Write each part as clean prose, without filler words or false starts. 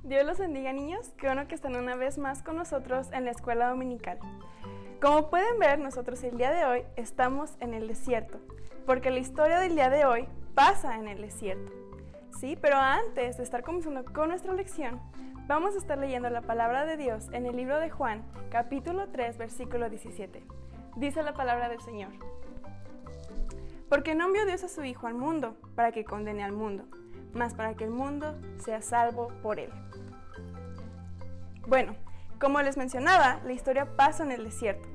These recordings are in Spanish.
Dios los bendiga, niños. Qué bueno que están una vez más con nosotros en la escuela dominical. Como pueden ver, nosotros el día de hoy estamos en el desierto, porque la historia del día de hoy pasa en el desierto. Sí, pero antes de estar comenzando con nuestra lección, vamos a estar leyendo la palabra de Dios en el libro de Juan, capítulo 3, versículo 17. Dice la palabra del Señor: Porque no envió Dios a su Hijo al mundo para que condene al mundo, mas para que el mundo sea salvo por él. Bueno, como les mencionaba, la historia pasa en el desierto.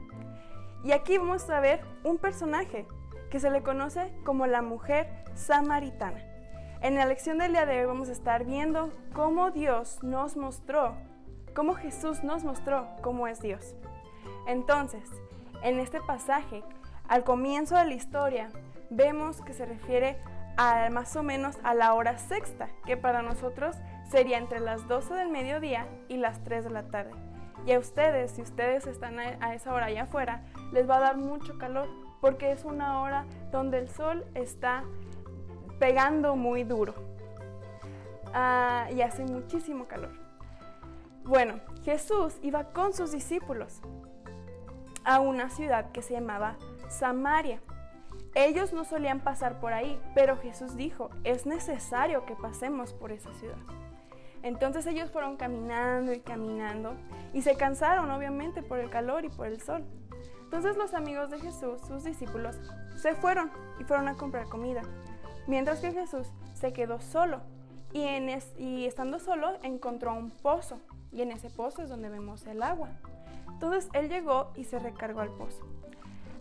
Y aquí vamos a ver un personaje que se le conoce como la mujer samaritana. En la lección del día de hoy vamos a estar viendo cómo Jesús nos mostró cómo es Dios. Entonces, en este pasaje, al comienzo de la historia, vemos que se refiere a más o menos a la hora sexta, que para nosotros sería entre las 12 del mediodía y las 3 de la tarde. Y a ustedes, si ustedes están a esa hora allá afuera, les va a dar mucho calor, porque es una hora donde el sol está pegando muy duro y hace muchísimo calor. Bueno, Jesús iba con sus discípulos a una ciudad que se llamaba Samaria. Ellos no solían pasar por ahí, pero Jesús dijo, es necesario que pasemos por esa ciudad. Entonces ellos fueron caminando y caminando y se cansaron obviamente por el calor y por el sol. Entonces los amigos de Jesús, sus discípulos, se fueron y fueron a comprar comida, mientras que Jesús se quedó solo y estando solo encontró un pozo, y en ese pozo es donde vemos el agua. Entonces él llegó y se recargó al pozo.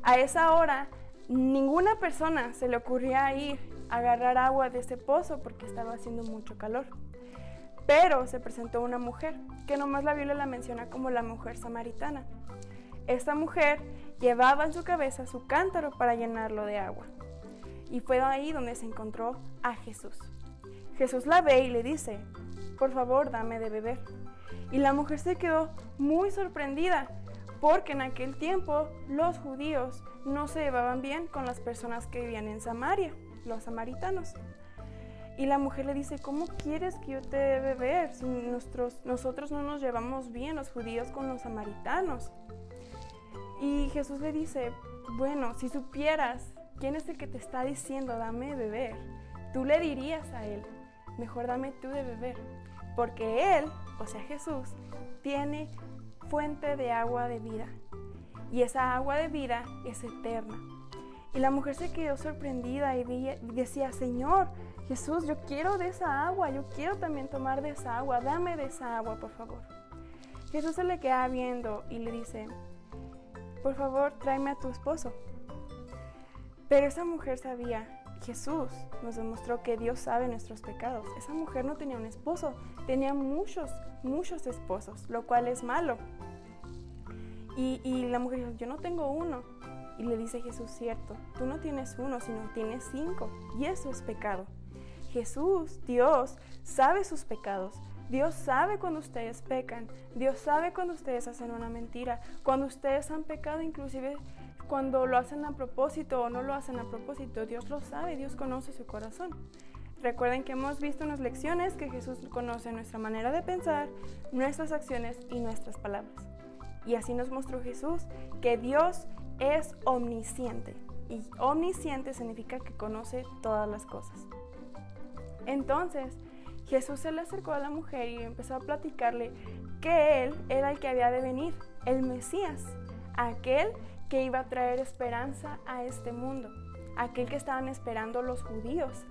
A esa hora ninguna persona se le ocurría ir a agarrar agua de ese pozo porque estaba haciendo mucho calor. Pero se presentó una mujer, que nomás la Biblia la menciona como la mujer samaritana. Esta mujer llevaba en su cabeza su cántaro para llenarlo de agua. Y fue ahí donde se encontró a Jesús. Jesús la ve y le dice, por favor, dame de beber. Y la mujer se quedó muy sorprendida, porque en aquel tiempo los judíos no se llevaban bien con las personas que vivían en Samaria, los samaritanos. Y la mujer le dice, ¿cómo quieres que yo te dé beber si nosotros no nos llevamos bien los judíos con los samaritanos? Y Jesús le dice, bueno, si supieras quién es el que te está diciendo dame de beber, tú le dirías a él, mejor dame tú de beber, porque él, o sea Jesús, tiene fuente de agua de vida, y esa agua de vida es eterna. Y la mujer se quedó sorprendida y decía, Señor, Jesús, yo quiero de esa agua, yo quiero también tomar de esa agua, dame de esa agua, por favor. Jesús se le queda viendo y le dice, por favor, tráeme a tu esposo. Pero esa mujer sabía, Jesús nos demostró que Dios sabe nuestros pecados. Esa mujer no tenía un esposo, tenía muchos esposos, lo cual es malo. Y la mujer dijo, yo no tengo uno. Y le dice Jesús, cierto, tú no tienes uno, sino tienes 5, y eso es pecado. Jesús, Dios, sabe sus pecados. Dios sabe cuando ustedes pecan. Dios sabe cuando ustedes hacen una mentira. Cuando ustedes han pecado, inclusive cuando lo hacen a propósito o no lo hacen a propósito. Dios lo sabe, Dios conoce su corazón. Recuerden que hemos visto en las lecciones que Jesús conoce nuestra manera de pensar, nuestras acciones y nuestras palabras. Y así nos mostró Jesús que Dios es omnisciente. Y omnisciente significa que conoce todas las cosas. Entonces, Jesús se le acercó a la mujer y empezó a platicarle que Él era el que había de venir, el Mesías, aquel que iba a traer esperanza a este mundo, aquel que estaban esperando los judíos.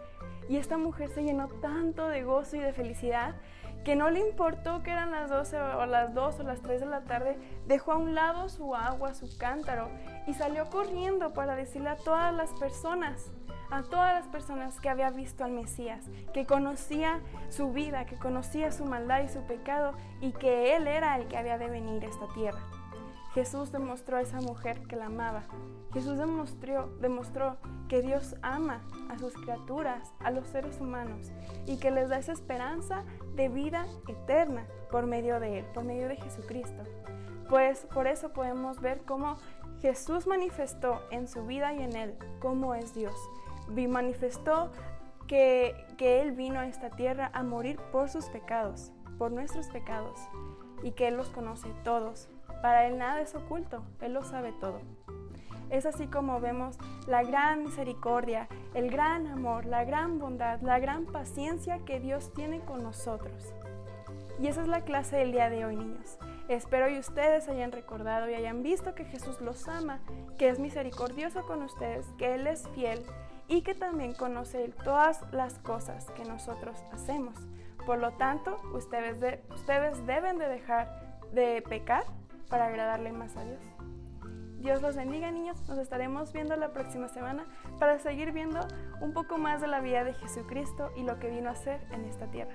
Y esta mujer se llenó tanto de gozo y de felicidad que no le importó que eran las 12 o las 2 o las 3 de la tarde, dejó a un lado su agua, su cántaro y salió corriendo para decirle a todas las personas que había visto al Mesías, que conocía su vida, que conocía su maldad y su pecado y que Él era el que había de venir a esta tierra. Jesús demostró a esa mujer que la amaba. Jesús demostró que Dios ama a sus criaturas, a los seres humanos, y que les da esa esperanza de vida eterna por medio de Él, por medio de Jesucristo. Pues por eso podemos ver cómo Jesús manifestó en su vida y en él cómo es Dios. Manifestó que Él vino a esta tierra a morir por sus pecados, por nuestros pecados, y que Él los conoce todos. Para Él nada es oculto, Él lo sabe todo. Es así como vemos la gran misericordia, el gran amor, la gran bondad, la gran paciencia que Dios tiene con nosotros. Y esa es la clase del día de hoy, niños. Espero que ustedes hayan recordado y hayan visto que Jesús los ama, que es misericordioso con ustedes, que Él es fiel y que también conoce todas las cosas que nosotros hacemos. Por lo tanto, ustedes deben de dejar de pecar para agradarle más a Dios. Dios los bendiga, niños. Nos estaremos viendo la próxima semana para seguir viendo un poco más de la vida de Jesucristo y lo que vino a hacer en esta tierra.